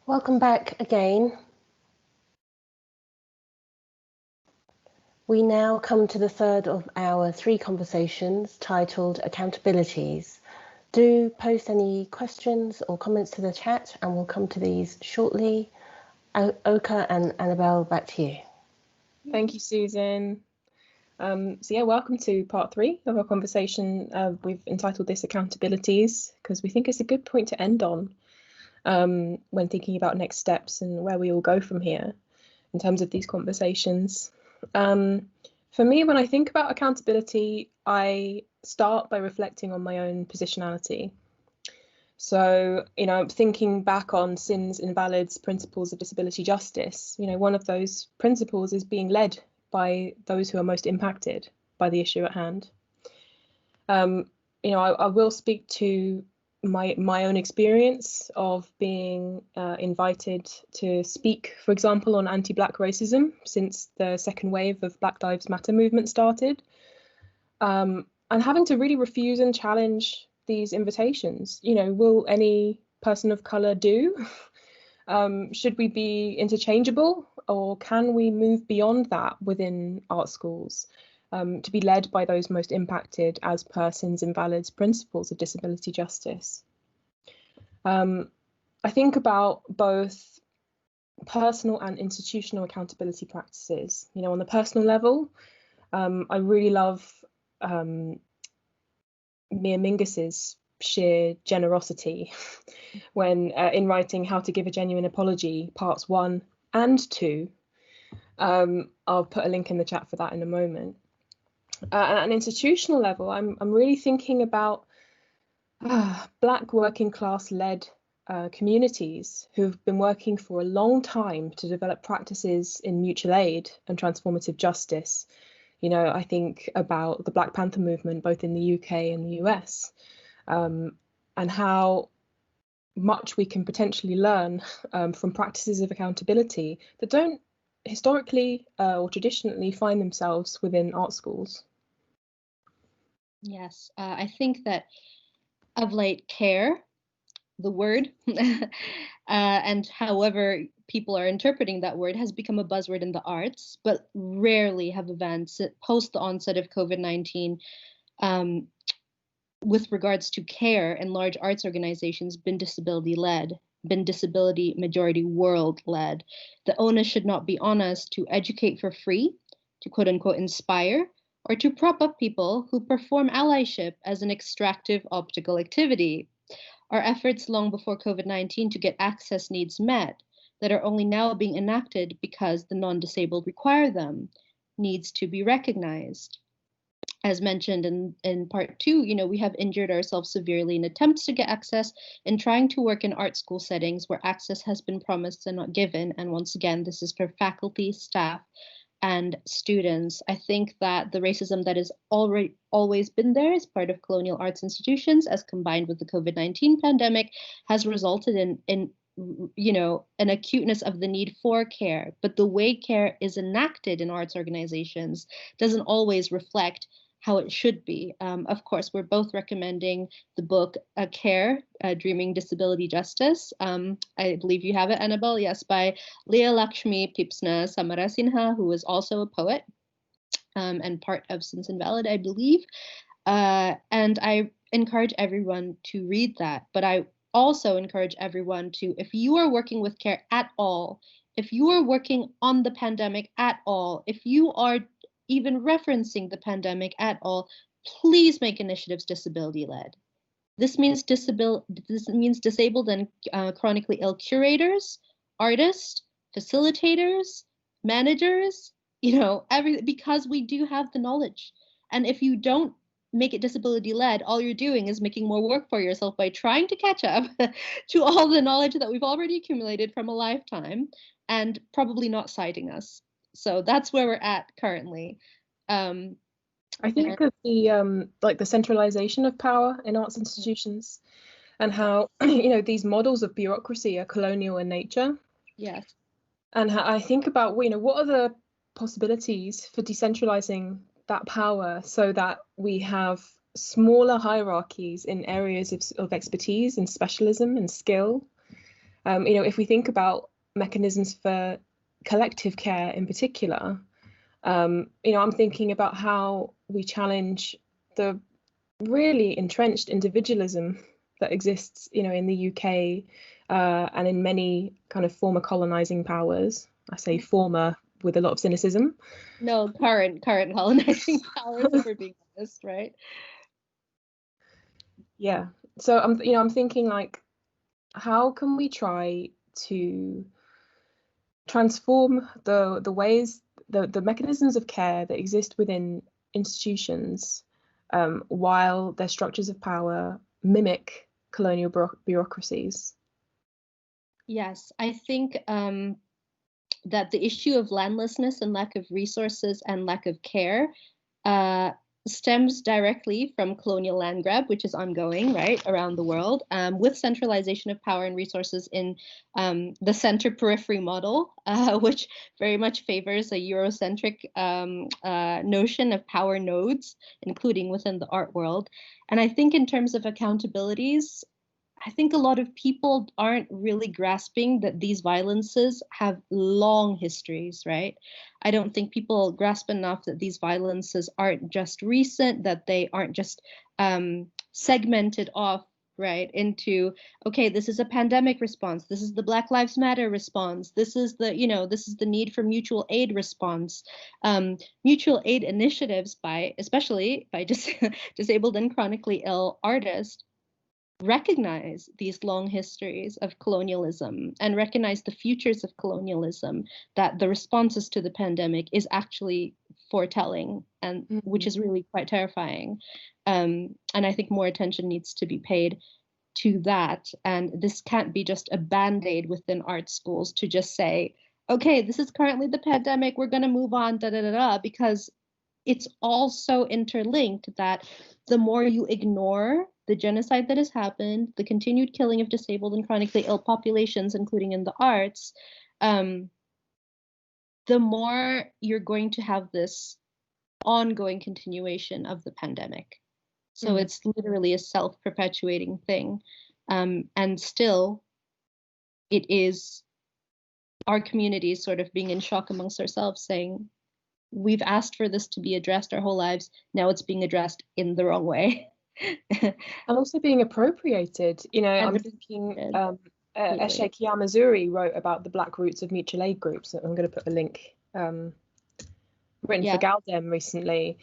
Welcome back again. We now come to the third of our 3 conversations titled Accountabilities. Do post any questions or comments to the chat and we'll come to these shortly. Oka and Annabel, back to you. Thank you, Susan. Welcome to part 3 of our conversation. We've entitled this Accountabilities because we think it's a good point to end on when thinking about next steps and where we all go from here in terms of these conversations. For me, when I think about accountability, I start by reflecting on my own positionality. So, thinking back on SIN's invalids principles of disability justice, one of those principles is being led by those who are most impacted by the issue at hand. I will speak to my own experience of being invited to speak, for example, on anti-Black racism since the second wave of Black Lives Matter movement started, and having to really refuse and challenge these invitations. Will any person of colour do? Should we be interchangeable, or can we move beyond that within art schools to be led by those most impacted as per SIN's invalids principles of disability justice? I think about both personal and institutional accountability practices. On the personal level, I really love Mia Mingus's sheer generosity when in writing How to Give a Genuine Apology, parts 1 and 2. I'll put a link in the chat for that in a moment. At an institutional level, I'm really thinking about Black working class led communities who've been working for a long time to develop practices in mutual aid and transformative justice. I think about the Black Panther movement, both in the UK and the US, and how much we can potentially learn from practices of accountability that don't historically or traditionally find themselves within art schools. Yes, I think that of late care, the word, and however people are interpreting that word, has become a buzzword in the arts, but rarely have events post the onset of COVID-19 with regards to care in large arts organizations been disability-led, been disability majority world-led. The onus should not be on us to educate for free, to quote-unquote inspire, or to prop up people who perform allyship as an extractive optical activity. Our efforts long before COVID-19 to get access needs met that are only now being enacted because the non-disabled require them needs to be recognized. As mentioned in part 2, we have injured ourselves severely in attempts to get access and trying to work in art school settings where access has been promised and not given. And once again, this is for faculty, staff, and students. I think that the racism that has always been there as part of colonial arts institutions, as combined with the COVID-19 pandemic, has resulted in an acuteness of the need for care. But the way care is enacted in arts organizations doesn't always reflect how it should be. Of course, we're both recommending the book Care, Dreaming Disability Justice. I believe you have it, Annabel. Yes, by Leah Lakshmi Pipsna Samarasinha, who is also a poet and part of SIN's Invalid, I believe. And I encourage everyone to read that. But I also encourage everyone to, if you are working with care at all, if you are working on the pandemic at all, if you are even referencing the pandemic at all, please make initiatives disability-led. This means disabled and chronically ill curators, artists, facilitators, managers, because we do have the knowledge. And if you don't make it disability-led, all you're doing is making more work for yourself by trying to catch up to all the knowledge that we've already accumulated from a lifetime and probably not citing us. So that's where we're at currently. I think of the centralization of power in arts institutions and how these models of bureaucracy are colonial in nature. Yes. And how I think about what are the possibilities for decentralizing that power so that we have smaller hierarchies in areas of expertise and specialism and skill, If we think about mechanisms for collective care in particular, I'm thinking about how we challenge the really entrenched individualism that exists, in the UK and in many kind of former colonizing powers. I say former with a lot of cynicism. No, current colonizing powers, if we're being honest, right? Yeah. So I'm thinking, like, how can we try to transform the ways, the mechanisms of care that exist within institutions, while their structures of power mimic colonial bureaucracies? Yes, I think that the issue of landlessness and lack of resources and lack of care stems directly from colonial land grab, which is ongoing, right, around the world, with centralization of power and resources in the center-periphery model, which very much favors a Eurocentric notion of power nodes, including within the art world. And I think in terms of accountabilities, I think a lot of people aren't really grasping that these violences have long histories, right? I don't think people grasp enough that these violences aren't just recent, that they aren't just segmented off, right, into, okay, this is a pandemic response, this is the Black Lives Matter response, this is the, this is the need for mutual aid response. Mutual aid initiatives especially by disabled and chronically ill artists, recognize these long histories of colonialism and recognize the futures of colonialism, that the responses to the pandemic is actually foretelling, and which is really quite terrifying. And I think more attention needs to be paid to that. And this can't be just a band-aid within art schools to just say, okay, this is currently the pandemic, we're going to move on, because it's also interlinked that the more you ignore the genocide that has happened, the continued killing of disabled and chronically ill populations, including in the arts, the more you're going to have this ongoing continuation of the pandemic. So it's literally a self-perpetuating thing. And still, it is our communities sort of being in shock amongst ourselves, saying, we've asked for this to be addressed our whole lives. Now it's being addressed in the wrong way. And also being appropriated. I'm thinking Eshek Yamazuri wrote about the Black roots of mutual aid groups. I'm going to put a link, written for Galdem recently.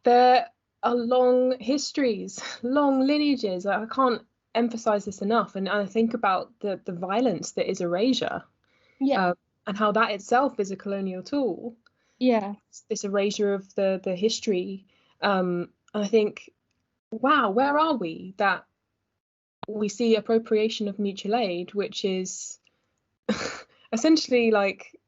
There are long histories, long lineages. I can't emphasize this enough. And I think about the violence that is erasure. And how that itself is a colonial tool. This erasure of the history. I think, wow, where are we that we see appropriation of mutual aid, which is essentially like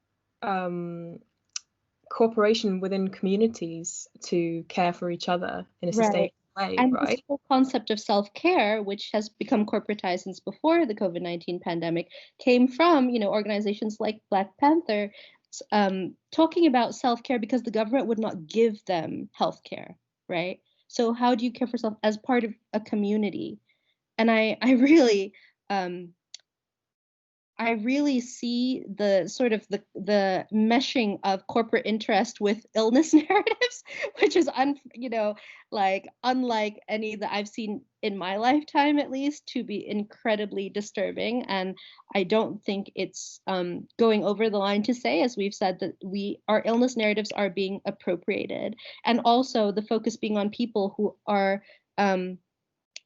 cooperation within communities to care for each other in a sustainable way, and right? This whole concept of self-care, which has become corporatized since before the COVID-19 pandemic, came from, organizations like Black Panther, talking about self-care because the government would not give them healthcare, right? So how do you care for yourself as part of a community? And I really see the sort of the meshing of corporate interest with illness narratives, which is unlike any that I've seen in my lifetime, at least, to be incredibly disturbing. And I don't think it's going over the line to say, as we've said, that our illness narratives are being appropriated, and also the focus being on people who are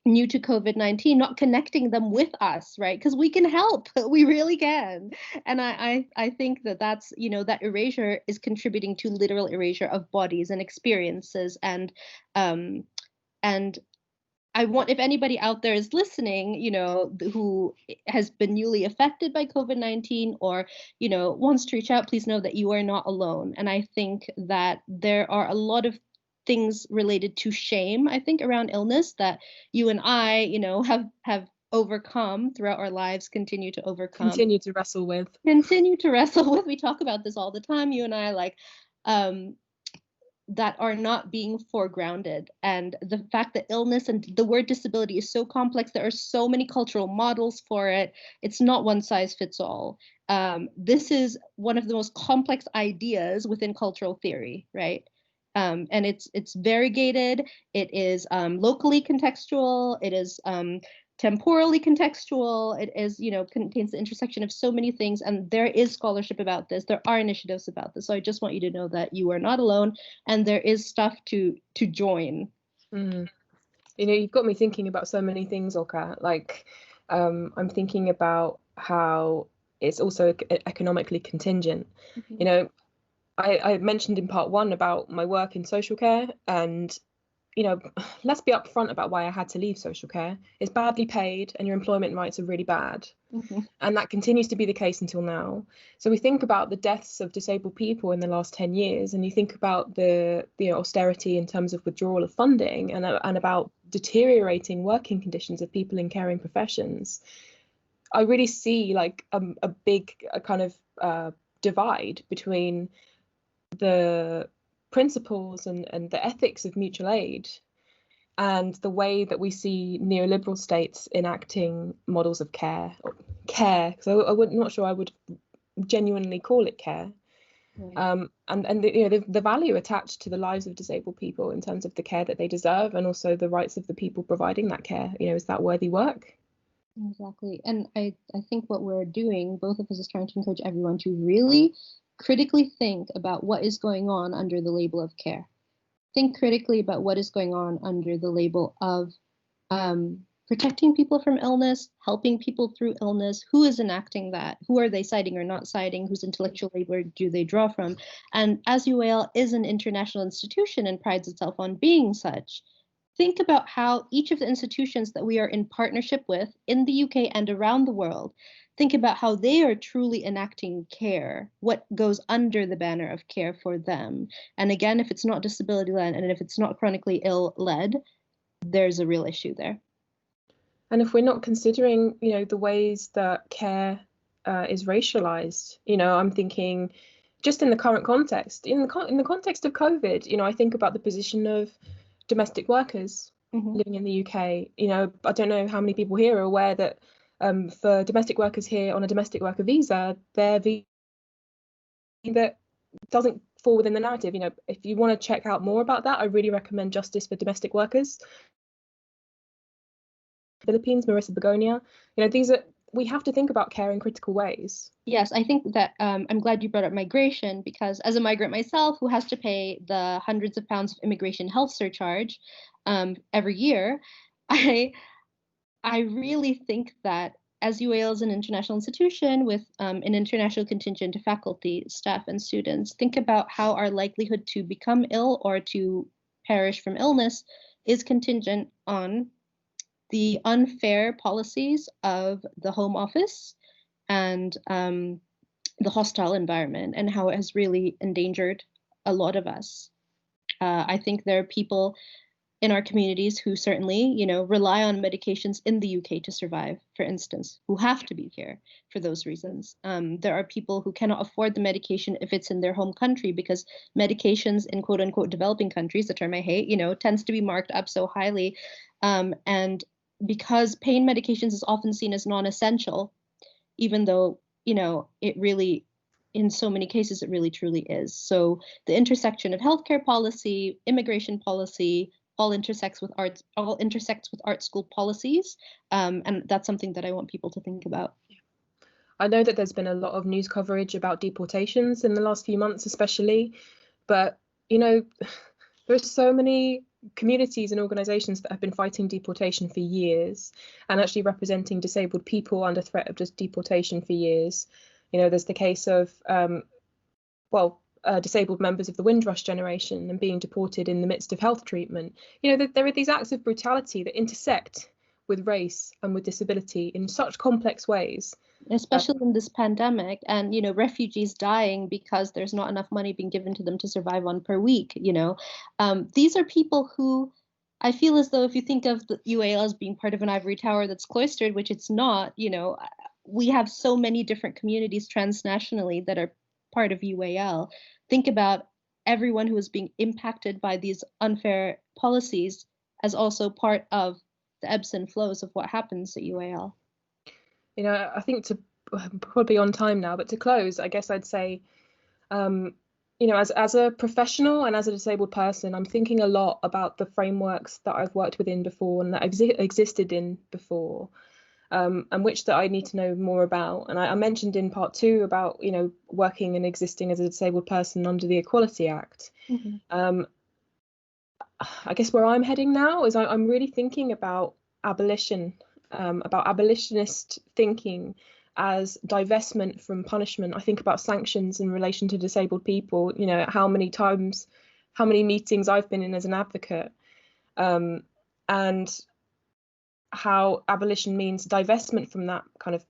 new to COVID-19, not connecting them with us, right? Because we can help, we really can. And I think that's, that erasure is contributing to literal erasure of bodies and experiences. And I want, if anybody out there is listening, who has been newly affected by COVID-19 or, wants to reach out, please know that you are not alone. And I think that there are a lot of things related to shame, I think, around illness that you and I, have overcome throughout our lives, continue to wrestle with. We talk about this all the time, you and I, like, that are not being foregrounded. And the fact that illness and the word disability is so complex, there are so many cultural models for it. It's not one size fits all. This is one of the most complex ideas within cultural theory, right? And it's variegated. It is locally contextual. It is temporally contextual. It is, contains the intersection of so many things. And there is scholarship about this. There are initiatives about this. So I just want you to know that you are not alone, and there is stuff to join. Mm. You've got me thinking about so many things, Oka. Like, I'm thinking about how it's also economically contingent. Mm-hmm. I mentioned in part one about my work in social care, and let's be upfront about why I had to leave social care. It's badly paid and your employment rights are really bad. Mm-hmm. And that continues to be the case until now. So we think about the deaths of disabled people in the last 10 years, and you think about the austerity in terms of withdrawal of funding, and about deteriorating working conditions of people in caring professions. I really see like a big kind of divide between the principles and the ethics of mutual aid and the way that we see neoliberal states enacting models of care, because I'm not sure I would genuinely call it care. Right. And the value attached to the lives of disabled people in terms of the care that they deserve, and also the rights of the people providing that care. Is that worthy work? Exactly. And I think what we're doing, both of us, is trying to encourage everyone to really critically think about what is going on under the label of care. Think critically about what is going on under the label of protecting people from illness, helping people through illness. Who is enacting that? Who are they citing or not citing? Whose intellectual labor do they draw from? And as UAL is an international institution and prides itself on being such, think about how each of the institutions that we are in partnership with in the UK and around the world, think about how they are truly enacting care, what goes under the banner of care for them. And again, if it's not disability-led and if it's not chronically ill-led, there's a real issue there. And if we're not considering, the ways that care is racialized, I'm thinking just in the current context, in the context of COVID, I think about the position of domestic workers living in the UK. I don't know how many people here are aware that for domestic workers here on a domestic worker visa, their visa that doesn't fall within the narrative. If you want to check out more about that, I really recommend Justice for Domestic Workers. Philippines, Marissa Begonia. We have to think about care in critical ways. Yes, I think that I'm glad you brought up migration, because as a migrant myself who has to pay the hundreds of pounds of immigration health surcharge every year, I really think that as UAL is an international institution with an international contingent of faculty, staff, and students, think about how our likelihood to become ill or to perish from illness is contingent on the unfair policies of the Home Office and the hostile environment, and how it has really endangered a lot of us. I think there are people in our communities who certainly, rely on medications in the UK to survive, for instance, who have to be here for those reasons. There are people who cannot afford the medication if it's in their home country, because medications in quote unquote developing countries, the term I hate, tends to be marked up so highly. And because pain medications is often seen as non-essential, even though, it really, in so many cases, it really truly is. So the intersection of healthcare policy, immigration policy, all intersects with art school policies. And that's something that I want people to think about. I know that there's been a lot of news coverage about deportations in the last few months, especially, but, there's so many communities and organisations that have been fighting deportation for years and actually representing disabled people under threat of just deportation for years. There's the case of, disabled members of the Windrush generation and being deported in the midst of health treatment. There are these acts of brutality that intersect with race and with disability in such complex ways. Especially in this pandemic, and refugees dying because there's not enough money being given to them to survive on per week. These are people who, I feel as though if you think of the UAL as being part of an ivory tower that's cloistered, which it's not, we have so many different communities transnationally that are part of UAL. Think about everyone who is being impacted by these unfair policies as also part of the ebbs and flows of what happens at UAL. You know, I think to probably on time now, but to close, I guess I'd say, you know, as a professional and as a disabled person, I'm thinking a lot about the frameworks that I've worked within before and that I've existed in before, and which that I need to know more about. And I mentioned in part 2 about, you know, working and existing as a disabled person under the Equality Act. Mm-hmm. I guess where I'm heading now is I'm really thinking about abolition, about abolitionist thinking as divestment from punishment. I think about sanctions in relation to disabled people, you know, how many meetings I've been in as an advocate, and how abolition means divestment from that kind of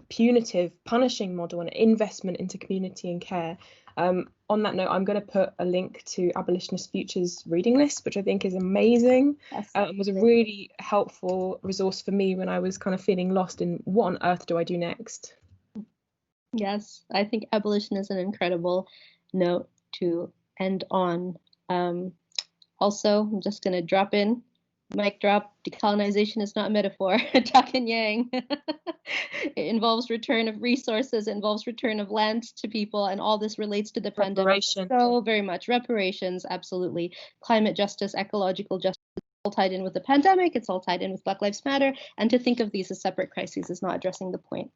punitive punishing model and investment into community and care. On that note, I'm going to put a link to Abolitionist Futures reading list, which I think is amazing. It was a really helpful resource for me when I was kind of feeling lost in what on earth do I do next. Yes, I think abolition is an incredible note to end on. Also, I'm just going to drop in, mic drop, decolonization is not a metaphor, Tuck and Yang. It involves return of resources, it involves return of land to people, and all this relates to the pandemic so very much. Reparations, absolutely. Climate justice, ecological justice, all tied in with the pandemic, it's all tied in with Black Lives Matter, and to think of these as separate crises is not addressing the point.